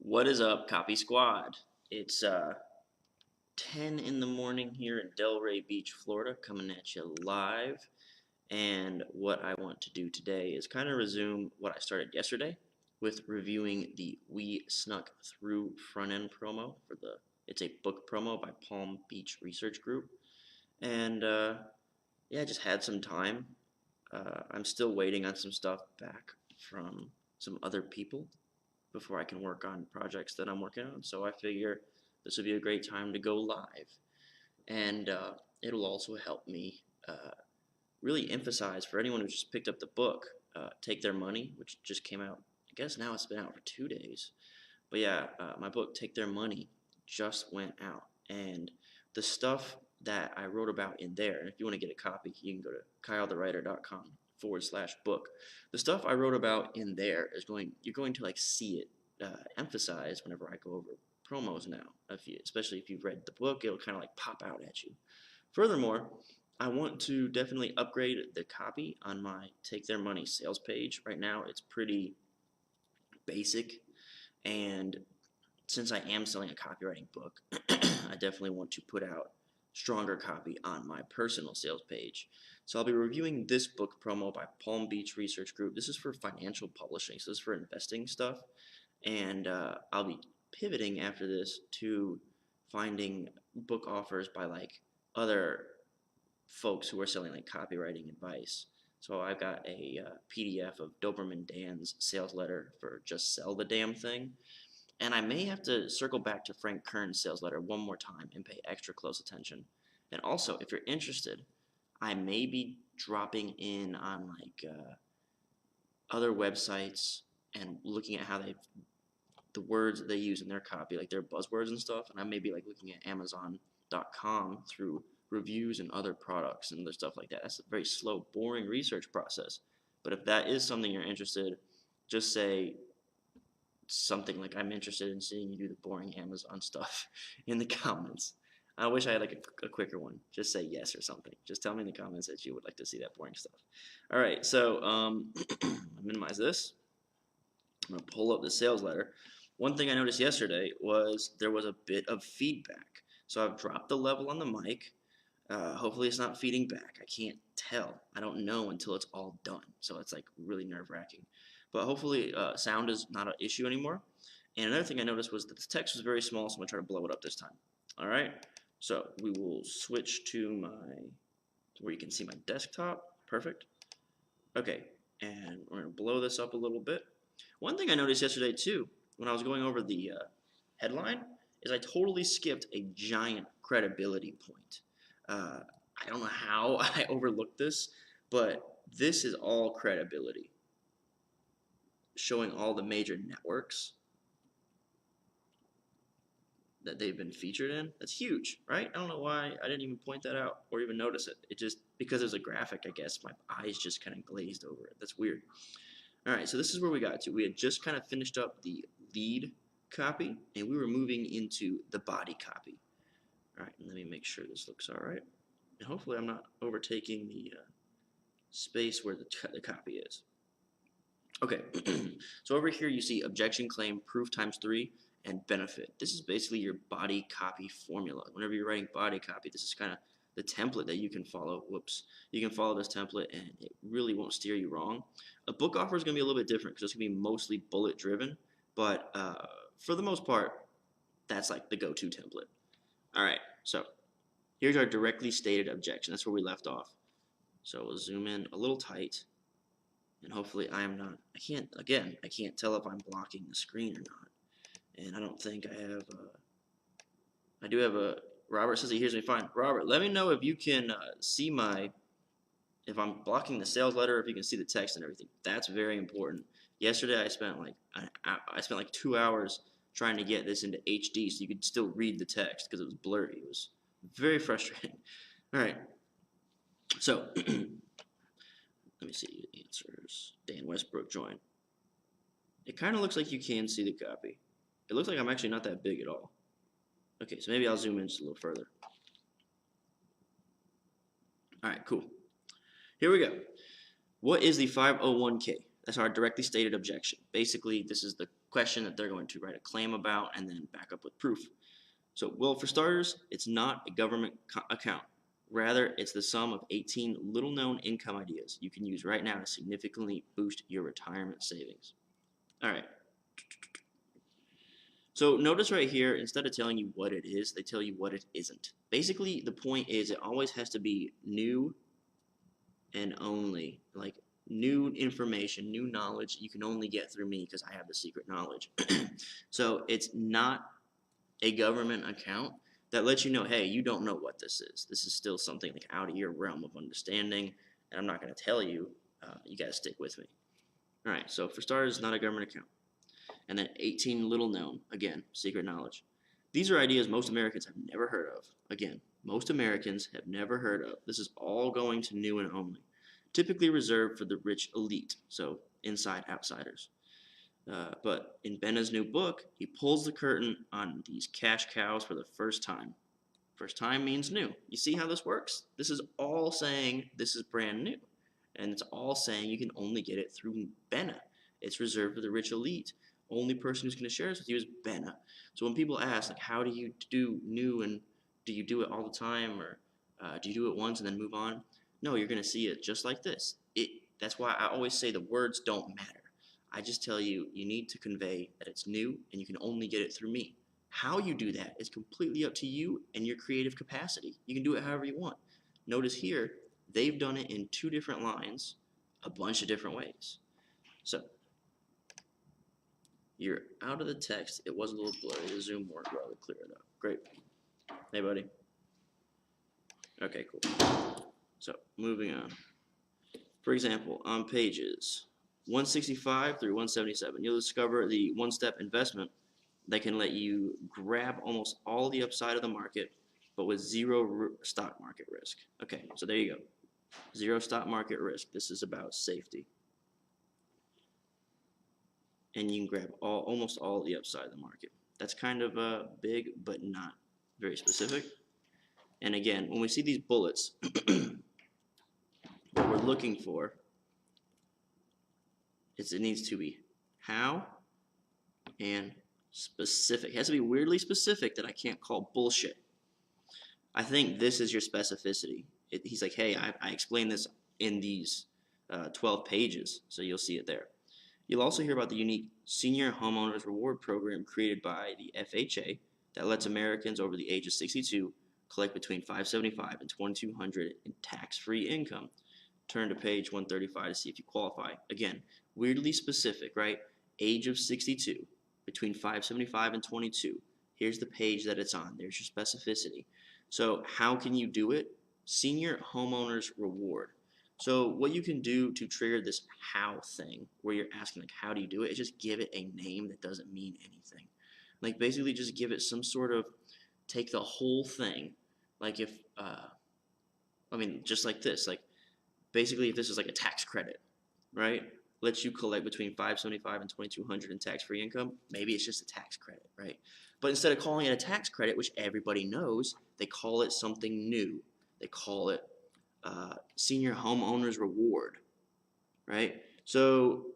What is up, Copy Squad? It's 10 in the morning here in Delray Beach, Florida, coming at you live. And what I want to do today is kind of resume what I started yesterday with reviewing the We Snuck Through front-end promo for it's a book promo by Palm Beach Research Group. And yeah, I just had some time. I'm still waiting on some stuff back from some other people before I can work on projects that I'm working on. So I figure this would be a great time to go live. And it'll also help me really emphasize for anyone who just picked up the book, Take Their Money, which just came out. I guess now it's been out for 2 days. But yeah, my book, Take Their Money, just went out. And the stuff that I wrote about in there, and if you want to get a copy, you can go to kylethewriter.com/book. The stuff I wrote about in there is you're going to like see it emphasized whenever I go over promos now. Especially if you've read the book, it'll kind of like pop out at you. Furthermore, I want to definitely upgrade the copy on my Take Their Money sales page. Right now, it's pretty basic, and since I am selling a copywriting book, I definitely want to put out stronger copy on my personal sales page. So I'll be reviewing this book promo by Palm Beach Research Group. This is for financial publishing, so this is for investing stuff. And I'll be pivoting after this to finding book offers by like other folks who are selling like copywriting advice. So I've got a PDF of Doberman Dan's sales letter for Just Sell the Damn Thing. And I may have to circle back to Frank Kern's sales letter one more time and pay extra close attention. And also, if you're interested, I may be dropping in on like other websites and looking at how the words that they use in their copy, like their buzzwords and stuff. And I may be like looking at Amazon.com through reviews and other products and other stuff like that. That's a very slow, boring research process. But if that is something you're interested, just say something like, I'm interested in seeing you do the boring Amazon stuff in the comments. I wish I had like a quicker one. Just say yes or something. Just tell me in the comments that you would like to see that boring stuff. All right, so minimize this. I'm going to pull up the sales letter. One thing I noticed yesterday was there was a bit of feedback. So I've dropped the level on the mic. Hopefully it's not feeding back. I can't tell. I don't know until it's all done. So it's like really nerve-wracking. But hopefully sound is not an issue anymore. And another thing I noticed was that the text was very small, so I'm going to try to blow it up this time. All right. So we will switch to where you can see my desktop. Perfect. Okay. And we're going to blow this up a little bit. One thing I noticed yesterday too, when I was going over the headline, is I totally skipped a giant credibility point. I don't know how I overlooked this, but this is all credibility, showing all the major networks that they've been featured in. That's huge, right? I don't know why I didn't even point that out or even notice it. It just, because there's a graphic, I guess, my eyes just kind of glazed over it. That's weird. All right, so this is where we got to. We had just kind of finished up the lead copy, and we were moving into the body copy. All right, and let me make sure this looks all right. And hopefully I'm not overtaking the space where the copy is. Okay, so over here you see objection, claim, proof times 3, and benefit. This is basically your body copy formula. Whenever you're writing body copy, this is kind of the template that you can follow. Whoops. You can follow this template and it really won't steer you wrong. A book offer is going to be a little bit different because it's going to be mostly bullet driven, but for the most part, that's like the go-to template. All right, so here's our directly stated objection. That's where we left off. So we'll zoom in a little tight, and hopefully I can't tell if I'm blocking the screen or not. And I don't think I have I do have Robert says he hears me fine. Robert, let me know if you can see if I'm blocking the sales letter, if you can see the text and everything. That's very important. Yesterday I spent like 2 hours trying to get this into HD so you could still read the text because it was blurry. It was very frustrating. All right. So let me see answers. Dan Westbrook joined. It kind of looks like you can see the copy. It looks like I'm actually not that big at all. Okay, so maybe I'll zoom in just a little further. All right, cool. Here we go. What is the 501k? That's our directly stated objection. Basically, this is the question that they're going to write a claim about and then back up with proof. So, well, for starters, it's not a government account. Rather, it's the sum of 18 little-known income ideas you can use right now to significantly boost your retirement savings. All right. So notice right here, instead of telling you what it is, they tell you what it isn't. Basically, the point is it always has to be new and only. Like, new information, new knowledge you can only get through me because I have the secret knowledge. So it's not a government account that lets you know, hey, you don't know what this is. This is still something like out of your realm of understanding, and I'm not going to tell you. You got to stick with me. All right, so for starters, not a government account. And then 18 little known, again, secret knowledge. These are ideas most Americans have never heard of. Again, most Americans have never heard of. This is all going to new and only. Typically reserved for the rich elite, so inside outsiders. But in Benna's new book, he pulls the curtain on these cash cows for the first time. First time means new. You see how this works? This is all saying this is brand new. And it's all saying you can only get it through Benna. It's reserved for the rich elite. Only person who's going to share this with you is Benna. So when people ask, like, how do you do new, and do you do it all the time, or do you do it once and then move on? No, you're going to see it just like this. That's why I always say the words don't matter. I just tell you, you need to convey that it's new and you can only get it through me. How you do that is completely up to you and your creative capacity. You can do it however you want. Notice here, they've done it in 2 different lines, a bunch of different ways. So, you're out of the text. It was a little blurry. The zoom worked well to clear it up. Great. Hey, buddy. Okay, cool. So, moving on. For example, on pages 165 through 177, you'll discover the one-step investment that can let you grab almost all the upside of the market, but with 0 stock market risk. Okay, so there you go. 0 stock market risk. This is about safety. And you can grab almost all the upside of the market. That's kind of big, but not very specific. And again, when we see these bullets, what we're looking for is it needs to be how and specific. It has to be weirdly specific that I can't call bullshit. I think this is your specificity. He's like, hey, I explained this in these 12 pages, so you'll see it there. You'll also hear about the unique Senior Homeowners Reward Program created by the FHA that lets Americans over the age of 62 collect between $575 and $2,200 in tax-free income. Turn to page 135 to see if you qualify. Again, weirdly specific, right? Age of 62, between $575 and $22. Here's the page that it's on. There's your specificity. So how can you do it? Senior Homeowners Reward. So what you can do to trigger this how thing, where you're asking, like, how do you do it, is just give it a name that doesn't mean anything. Like, basically just give it some sort of, take the whole thing. Like if, just like this. Like, basically if this is like a tax credit, right? Lets you collect between $575 and $2,200 in tax-free income. Maybe it's just a tax credit, right? But instead of calling it a tax credit, which everybody knows, they call it something new. They call it Senior Homeowners Reward, right? So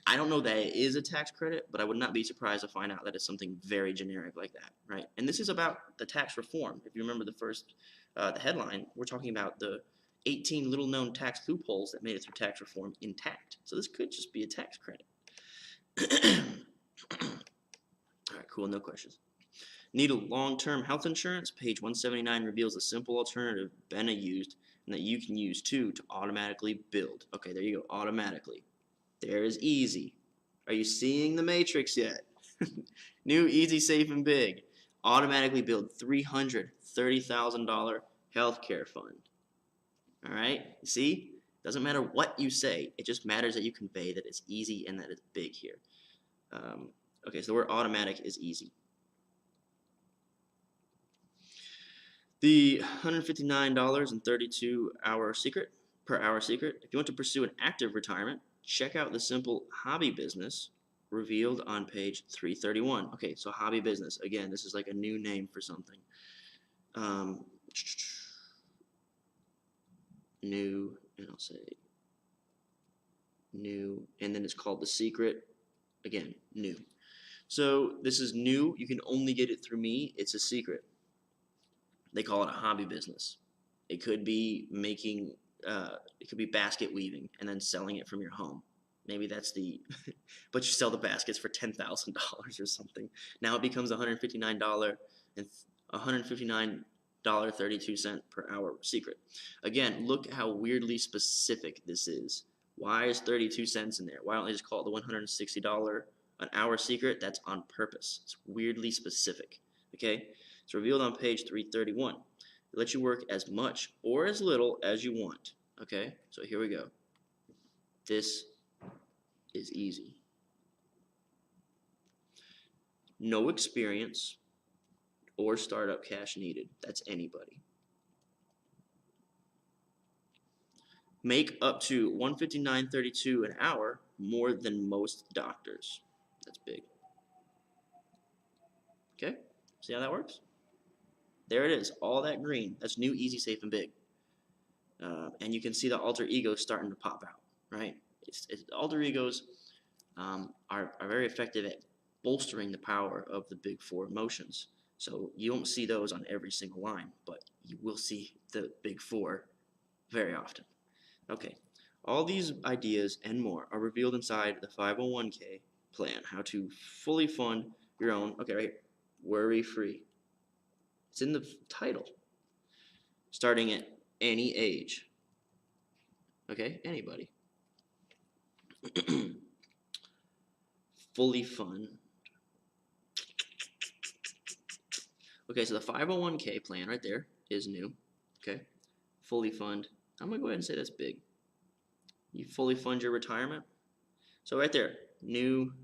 I don't know that it is a tax credit, but I would not be surprised to find out that it's something very generic like that, right? And this is about the tax reform. If you remember the first, the headline, we're talking about the 18 little-known tax loopholes that made it through tax reform intact. So this could just be a tax credit. All right, cool, no questions. Need a long-term health insurance? Page 179 reveals a simple alternative Benna used and that you can use too to automatically build. Okay, there you go, automatically. There is easy. Are you seeing the matrix yet? New, easy, safe, and big. Automatically build $330,000 healthcare fund. All right, you see? Doesn't matter what you say. It just matters that you convey that it's easy and that it's big here. Okay, so the word automatic is easy. The $159.32 per hour secret. If you want to pursue an active retirement, check out the simple hobby business revealed on page 331. Okay, so hobby business. Again, this is like a new name for something. New, and I'll say new, and then it's called The Secret. Again, new. So this is new. You can only get it through me. It's a secret. They call it a hobby business. It could be making, it could be basket weaving and then selling it from your home. Maybe that's the, but you sell the baskets for $10,000 or something. Now it becomes $159 and $159.32 per hour secret. Again, look how weirdly specific this is. Why is 32 cents in there? Why don't they just call it the $160 an hour secret? That's on purpose. It's weirdly specific. Okay, it's revealed on page 331. It lets you work as much or as little as you want. Okay, so here we go. This is easy. No experience or startup cash needed. That's anybody. Make up to $159.32 an hour, more than most doctors. That's big. Okay, see how that works? There it is, all that green. That's new, easy, safe, and big. And you can see the alter egos starting to pop out, right? Alter egos are very effective at bolstering the power of the big four emotions. So you won't see those on every single line, but you will see the big four very often. Okay, all these ideas and more are revealed inside the 501k plan, how to fully fund your own, okay, right here, worry-free. It's in the title. Starting at any age. Okay, anybody. Fully fund. Okay, so the 501k plan right there is new. Okay, fully fund. I'm going to go ahead and say that's big. You fully fund your retirement. So right there, new,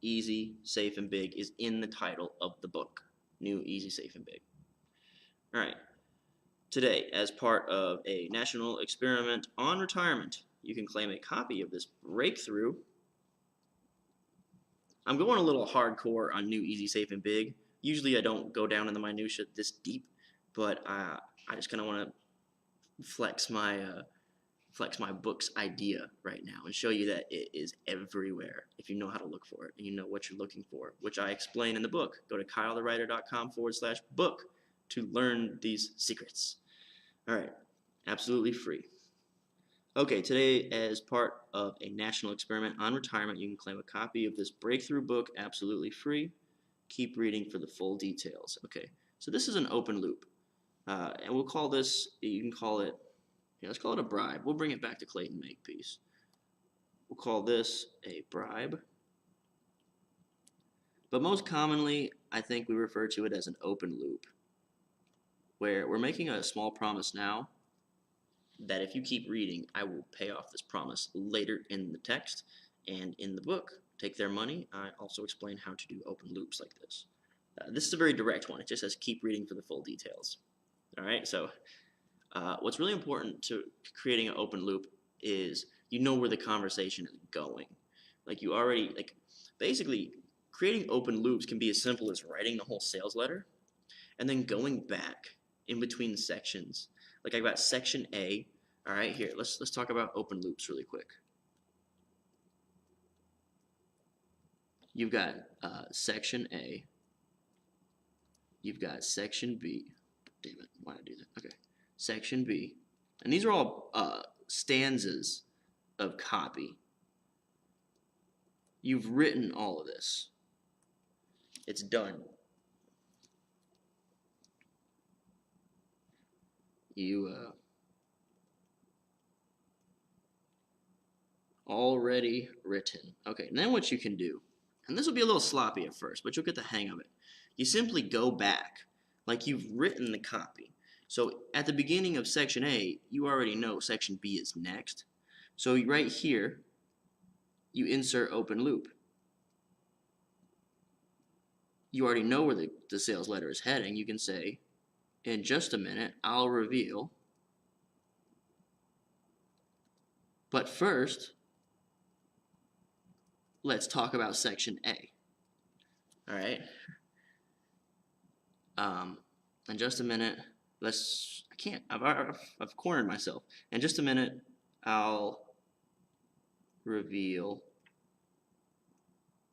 easy, safe, and big is in the title of the book. New, easy, safe, and big. All right. Today, as part of a national experiment on retirement, you can claim a copy of this breakthrough. I'm going a little hardcore on new, easy, safe, and big. Usually I don't go down in the minutia this deep, but I just kind of want to flex my book's idea right now and show you that it is everywhere if you know how to look for it and you know what you're looking for, which I explain in the book. Go to kylethewriter.com/book to learn these secrets. All right, absolutely free. Okay, today, as part of a national experiment on retirement, you can claim a copy of this breakthrough book absolutely free. Keep reading for the full details. Okay, so this is an open loop, and we'll call this, you can call it, yeah, let's call it a bribe. We'll bring it back to Clayton Makepeace. We'll call this a bribe. But most commonly, I think we refer to it as an open loop, where we're making a small promise now that if you keep reading, I will pay off this promise later in the text and in the book. Take their money. I also explain how to do open loops like this. This is a very direct one. It just says keep reading for the full details. All right, so what's really important to creating an open loop is you know where the conversation is going. Like you already, like basically creating open loops can be as simple as writing the whole sales letter and then going back in between sections. Like I've got section A. All right, here, let's talk about open loops really quick. You've got section A. You've got section B. Damn it, why did I do that? Okay, section B. And these are all stanzas of copy. You've written all of this. It's done. You already written. Okay, and then what you can do, and this will be a little sloppy at first, but you'll get the hang of it. You simply go back like you've written the copy. So at the beginning of section A, you already know section B is next. So right here, you insert open loop. You already know where the sales letter is heading. You can say, in just a minute, I'll reveal. But first, let's talk about section A. All right. In just a minute, I've cornered myself. In just a minute, I'll reveal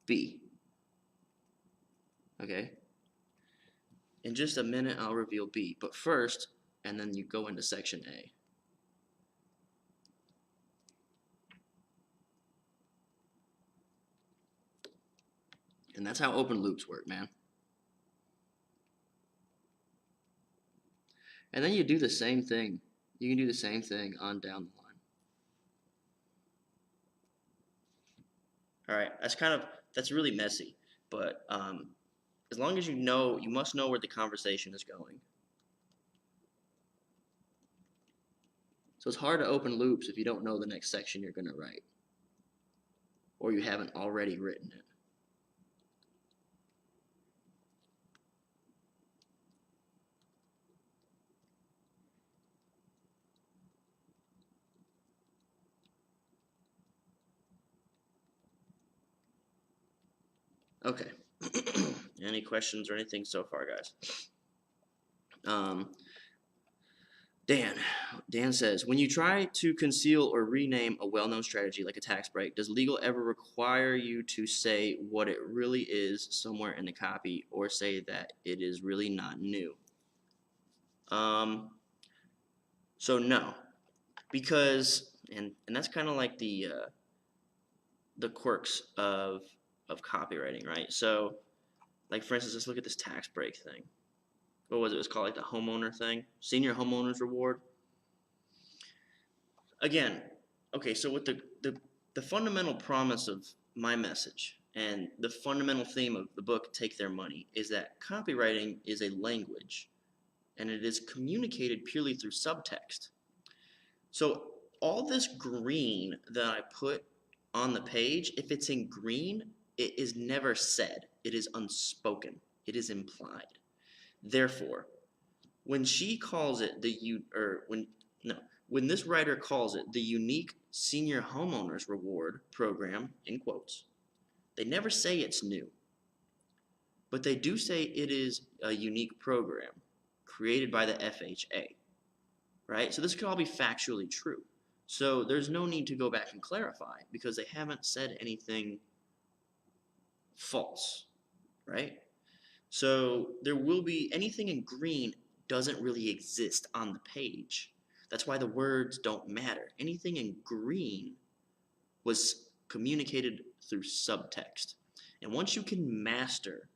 B. Okay? In just a minute, I'll reveal B. But first, and then you go into section A. And that's how open loops work, man. And then you do the same thing. You can do the same thing on down the line. All right, that's really messy, but as long as you must know where the conversation is going. So it's hard to open loops if you don't know the next section you're going to write, or you haven't already written it. Okay. Any questions or anything so far, guys? Dan says, when you try to conceal or rename a well-known strategy like a tax break, does legal ever require you to say what it really is somewhere in the copy, or say that it is really not new? So no, because and that's kind of like the quirks of copywriting, right? So, like for instance, let's look at this tax break thing. What was it? It was called like the homeowner thing, senior homeowners reward. Again, okay, so with the fundamental promise of my message and the fundamental theme of the book, Take Their Money, is that copywriting is a language and it is communicated purely through subtext. So all this green that I put on the page, if it's in green, it is never said. It is unspoken. It is implied. Therefore, when she calls it when this writer calls it the unique senior homeowners reward program, in quotes, they never say it's new. But they do say it is a unique program created by the FHA, right? So this could all be factually true. So there's no need to go back and clarify because they haven't said anything false, right? So there will be anything in green doesn't really exist on the page. That's why the words don't matter. Anything in green was communicated through subtext. And once you can master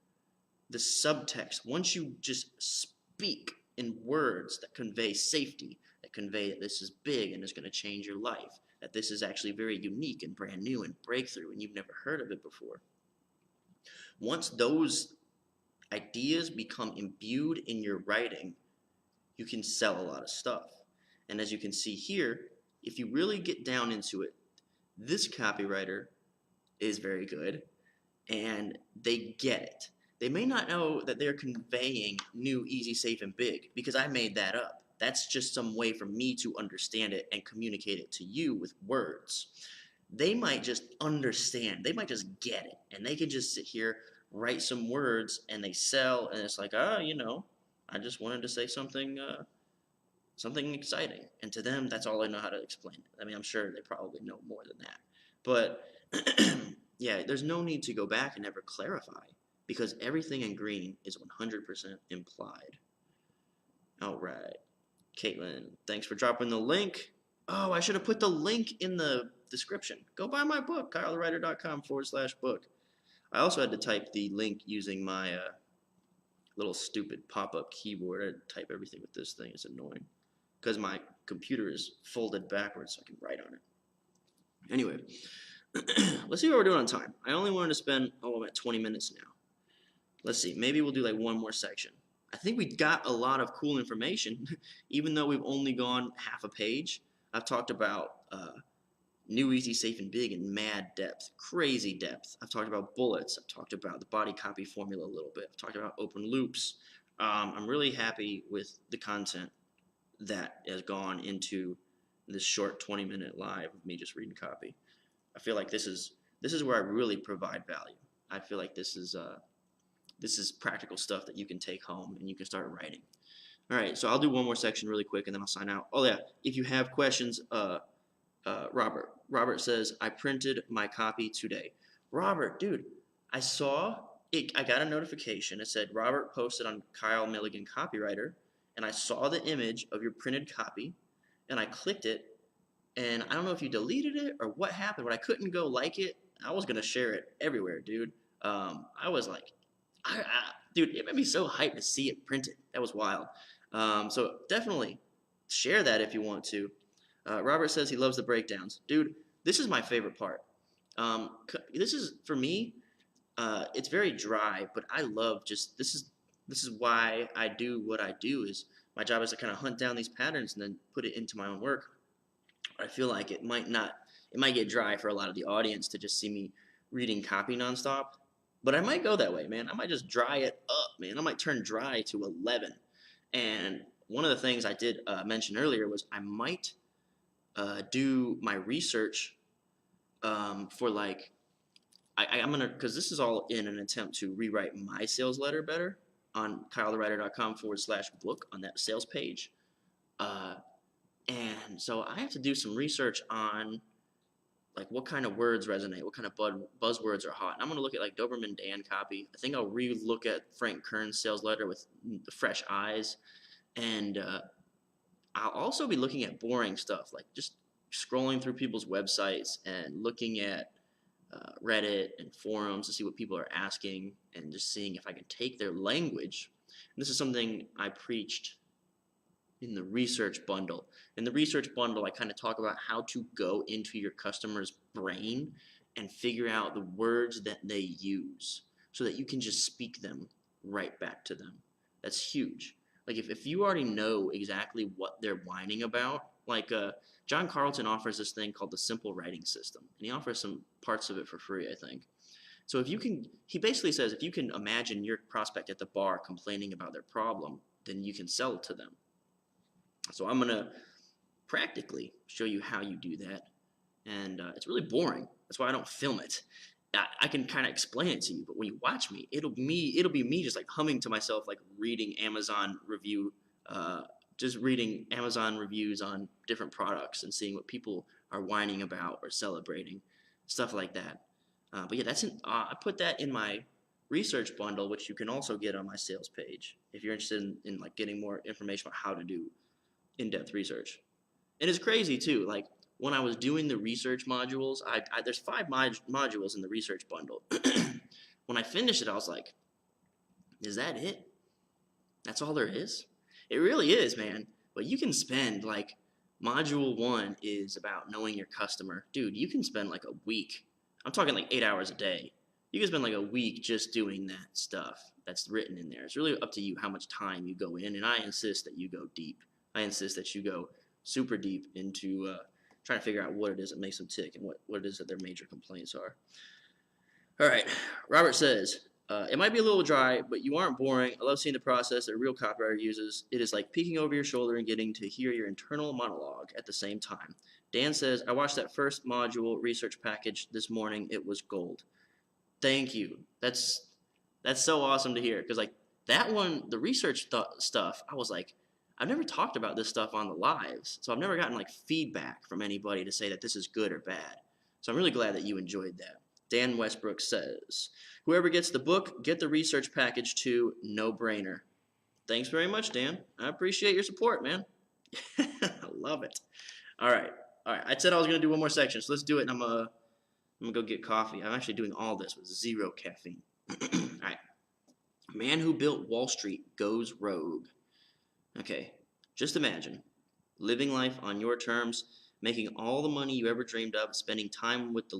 the subtext, once you just speak in words that convey safety, that convey that this is big and is going to change your life, that this is actually very unique and brand new and breakthrough and you've never heard of it before. Once those ideas become imbued in your writing, you can sell a lot of stuff. And as you can see here, if you really get down into it, this copywriter is very good and they get it. They may not know that they're conveying new, easy, safe, and big because I made that up. That's just some way for me to understand it and communicate it to you with words. They might just understand. They might just get it. And they can just sit here, write some words, and they sell. And it's like, I just wanted to say something something exciting. And to them, that's all I know how to explain. I mean, I'm sure they probably know more than that. But yeah, there's no need to go back and ever clarify because everything in green is 100% implied. All right. Caitlin, thanks for dropping the link. Oh, I should have put the link in the description. Go buy my book, kylethewriter.com/book. I also had to type the link using my little stupid pop-up keyboard. I had to type everything with this thing. It's annoying because my computer is folded backwards so I can write on it. Anyway, let's see what we're doing on time. I only wanted to spend, I'm at 20 minutes now. Let's see, maybe we'll do like one more section. I think we got a lot of cool information, even though we've only gone half a page. I've talked about new, easy, safe, and big in mad depth, crazy depth. I've talked about bullets. I've talked about the body copy formula a little bit. I've talked about open loops. I'm really happy with the content that has gone into this short 20-minute live of me just reading copy. I feel like this is where I really provide value. I feel like this is practical stuff that you can take home and you can start writing. All right, so I'll do one more section really quick and then I'll sign out. Oh yeah, if you have questions, Robert says, I printed my copy today. Robert, dude, I saw it. I got a notification. It said Robert posted on Kyle Milligan Copywriter, and I saw the image of your printed copy, and I clicked it, and I don't know if you deleted it or what happened, but I couldn't go like it. I was gonna share it everywhere, dude. I was like, dude, it made me so hyped to see it printed. That was wild. So definitely share that if you want to. Robert says he loves the breakdowns. Dude, this is my favorite part. This is, for me, it's very dry, but I love this is why I do what I do. Is my job is to kind of hunt down these patterns and then put it into my own work. I feel like it might get dry for a lot of the audience to just see me reading copy nonstop. But I might go that way, man. I might just dry it up, man. I might turn dry to 11. And one of the things I did mention earlier was I might do my research for like I'm gonna, because this is all in an attempt to rewrite my sales letter better on kylethewriter.com/book on that sales page. And so I have to do some research on like what kind of words resonate, what kind of buzzwords are hot. And I'm going to look at like Doberman Dan copy. I think I'll re-look at Frank Kern's sales letter with fresh eyes. And I'll also be looking at boring stuff, like just scrolling through people's websites and looking at Reddit and forums to see what people are asking and just seeing if I can take their language. And this is something I preached in the research bundle. In the research bundle, I kind of talk about how to go into your customer's brain and figure out the words that they use so that you can just speak them right back to them. That's huge. Like if you already know exactly what they're whining about, like John Carlton offers this thing called the simple writing system, and he offers some parts of it for free, I think. So if you can, he basically says if you can imagine your prospect at the bar complaining about their problem, then you can sell it to them. So I'm going to practically show you how you do that. And it's really boring. That's why I don't film it. I can kind of explain it to you, but when you watch me, it'll be me just like humming to myself, like reading Amazon reviews on different products and seeing what people are whining about or celebrating, stuff like that. But yeah, I put that in my research bundle, which you can also get on my sales page if you're interested in like getting more information about how to do in-depth research. And it's crazy too, like when I was doing the research modules, there's 5 modules in the research bundle. When I finished it, I was like, is that it? That's all there is? It really is, man. But you can spend like, module 1 is about knowing your customer. Dude, you can spend like a week. I'm talking like 8 hours a day. You can spend like a week just doing that stuff that's written in there. It's really up to you how much time you go in, and I insist that you go deep. I insist that you go super deep into trying to figure out what it is that makes them tick and what it is that their major complaints are. All right, Robert says, it might be a little dry, but you aren't boring. I love seeing the process that a real copywriter uses. It is like peeking over your shoulder and getting to hear your internal monologue at the same time. Dan says, I watched that first module research package this morning. It was gold. Thank you. That's so awesome to hear, because like that one, the research stuff, I was like, I've never talked about this stuff on the lives, so I've never gotten like feedback from anybody to say that this is good or bad. So I'm really glad that you enjoyed that. Dan Westbrook says, whoever gets the book, get the research package too, no brainer. Thanks very much, Dan. I appreciate your support, man. I love it. All right. I said I was going to do one more section, so let's do it, and I'm going to go get coffee. I'm actually doing all this with 0 caffeine. All right. Man who built Wall Street goes rogue. Okay, just imagine living life on your terms, making all the money you ever dreamed of, spending time with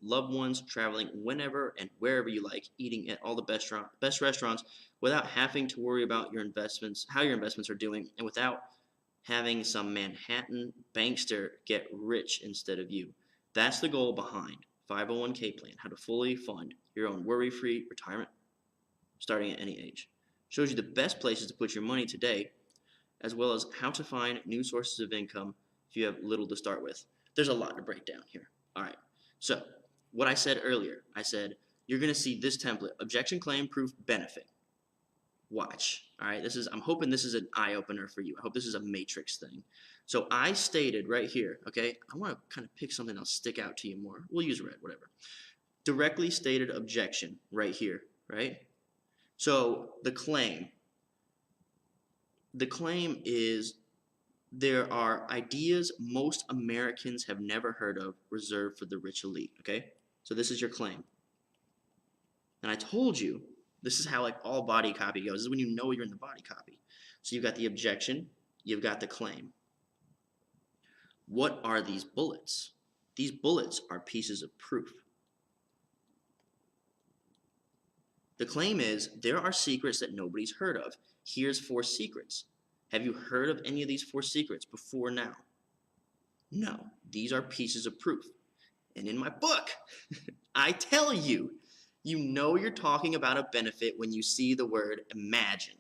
loved ones, traveling whenever and wherever you like, eating at all the best restaurants without having to worry about your investments, how your investments are doing, and without having some Manhattan bankster get rich instead of you. That's the goal behind 501k Plan, how to fully fund your own worry-free retirement starting at any age. Shows you the best places to put your money today, as well as how to find new sources of income if you have little to start with. There's a lot to break down here. All right, so what I said earlier, I said, you're going to see this template, objection, claim, proof, benefit. Watch. All right, I'm hoping this is an eye-opener for you. I hope this is a matrix thing. So I stated right here, okay, I want to kind of pick something that'll stick out to you more. We'll use red, whatever. Directly stated objection right here, right? So the claim is there are ideas most Americans have never heard of reserved for the rich elite, okay? So this is your claim. And I told you, this is how like all body copy goes. This is when you know you're in the body copy. So you've got the objection, you've got the claim. What are these bullets? These bullets are pieces of proof. The claim is there are secrets that nobody's heard of. Here's 4 secrets. Have you heard of any of these 4 secrets before now? No, these are pieces of proof. And in my book, I tell you, you know you're talking about a benefit when you see the word imagine.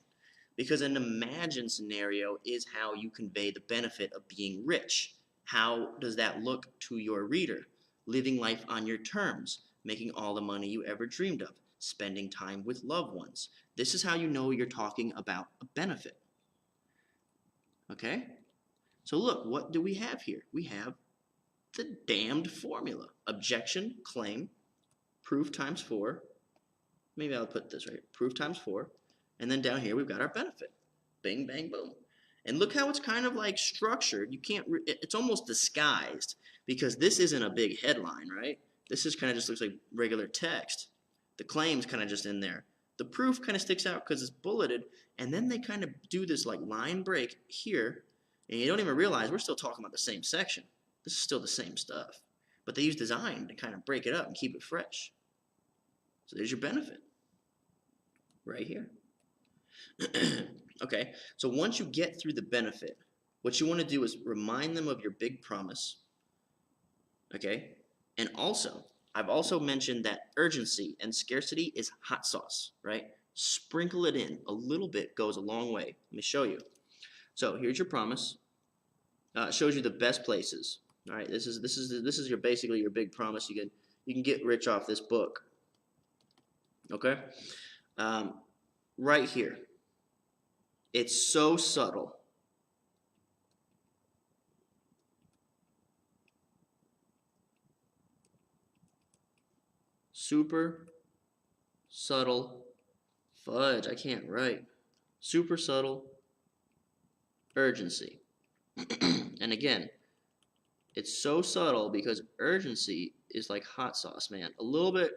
Because an imagine scenario is how you convey the benefit of being rich. How does that look to your reader? Living life on your terms, making all the money you ever dreamed of, spending time with loved ones. This is how you know you're talking about a benefit. Okay? So look, what do we have here? We have the damned formula. Objection, claim, proof times 4. Maybe I'll put this right. Proof times 4. And then down here we've got our benefit. Bing, bang, boom. And look how it's kind of like structured. You can't, it's almost disguised because this isn't a big headline, right? This is kind of just looks like regular text. The claim's kind of just in there. The proof kind of sticks out because it's bulleted, and then they kind of do this like line break here, and you don't even realize we're still talking about the same section. This is still the same stuff. But they use design to kind of break it up and keep it fresh. So there's your benefit. Right here. Okay, so once you get through the benefit, what you want to do is remind them of your big promise. Okay? And also, I've also mentioned that urgency and scarcity is hot sauce, right? Sprinkle it in. A little bit goes a long way. Let me show you. So here's your promise. It shows you the best places. All right, this is your basically your big promise. You can get rich off this book. Okay, right here. It's so subtle. Super subtle. Fudge, I can't write. Super subtle urgency. And again, it's so subtle because urgency is like hot sauce, man. A little bit,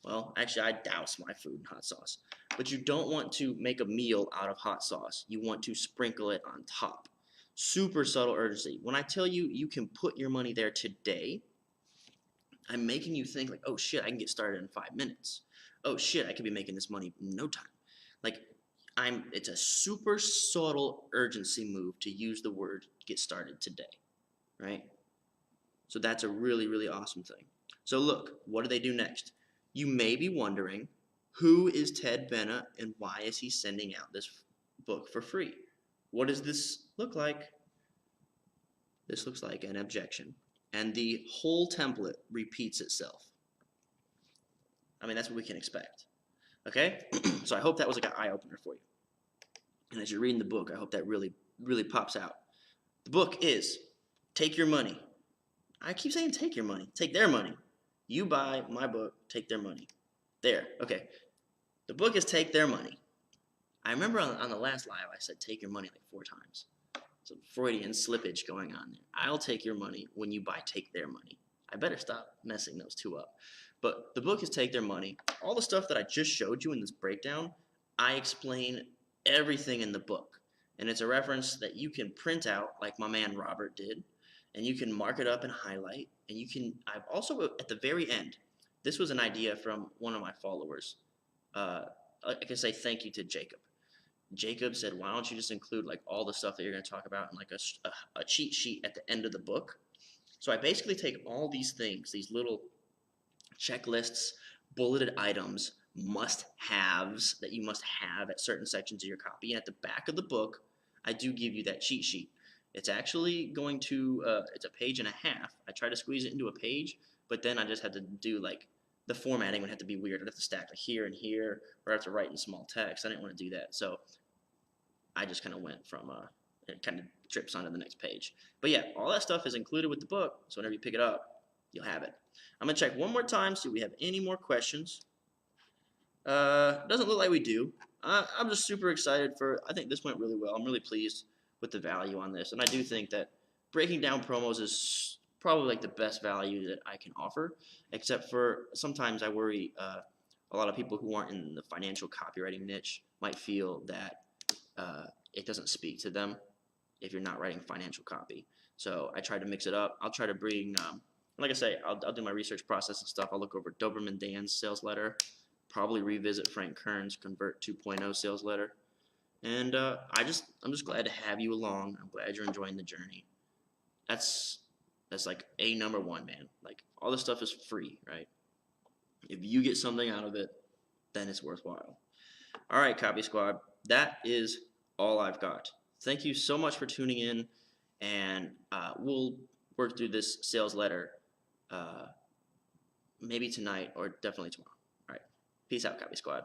well, actually I douse my food in hot sauce. But you don't want to make a meal out of hot sauce. You want to sprinkle it on top. Super subtle urgency. When I tell you you can put your money there today, I'm making you think like, oh shit, I can get started in 5 minutes. Oh shit, I could be making this money in no time. Like, it's a super subtle urgency move to use the word get started today, right? So that's a really, really awesome thing. So look, what do they do next? You may be wondering, who is Ted Benna and why is he sending out this book for free? What does this look like? This looks like an objection. And the whole template repeats itself. I mean, that's what we can expect. Okay? So I hope that was like an eye-opener for you. And as you're reading the book, I hope that really, really pops out. The book is Take Your Money. I keep saying take your money. Take their money. You buy my book, take their money. There. Okay. The book is Take Their Money. I remember on the last live I said take your money like 4 times. Some Freudian slippage going on there. I'll take your money when you buy take their money. I better stop messing those two up. But the book is Take Their Money. All the stuff that I just showed you in this breakdown, I explain everything in the book. And it's a reference that you can print out like my man Robert did. And you can mark it up and highlight. And you can, I've also, at the very end, this was an idea from one of my followers. I can say thank you to Jacob. Jacob said, why don't you just include like all the stuff that you're going to talk about in like a cheat sheet at the end of the book? So I basically take all these things, these little checklists, bulleted items, must-haves that you must have at certain sections of your copy. And at the back of the book, I do give you that cheat sheet. It's actually going to, it's a page and a half. I try to squeeze it into a page, but then I just had to do like, the formatting would have to be weird. I'd have to stack like here and here, or I have to write in small text. I didn't want to do that. So I just kind of went from it kind of trips onto the next page. But yeah, all that stuff is included with the book, so whenever you pick it up, you'll have it. I'm gonna check one more time, see if we have any more questions. Doesn't look like we do. I'm just super excited I think this went really well. I'm really pleased with the value on this, and I do think that breaking down promos is probably like the best value that I can offer, except for sometimes I worry a lot of people who aren't in the financial copywriting niche might feel that it doesn't speak to them if you're not writing financial copy. So I try to mix it up. I'll try to bring, like I say, I'll do my research process and stuff. I'll look over Doberman Dan's sales letter, probably revisit Frank Kern's Convert 2.0 sales letter. And I'm just glad to have you along. I'm glad you're enjoying the journey. That's like a number one, man. Like all this stuff is free, right? If you get something out of it, then it's worthwhile. All right, Copy Squad, that is all I've got. Thank you so much for tuning in, and we'll work through this sales letter maybe tonight or definitely tomorrow. All right, peace out, Copy Squad.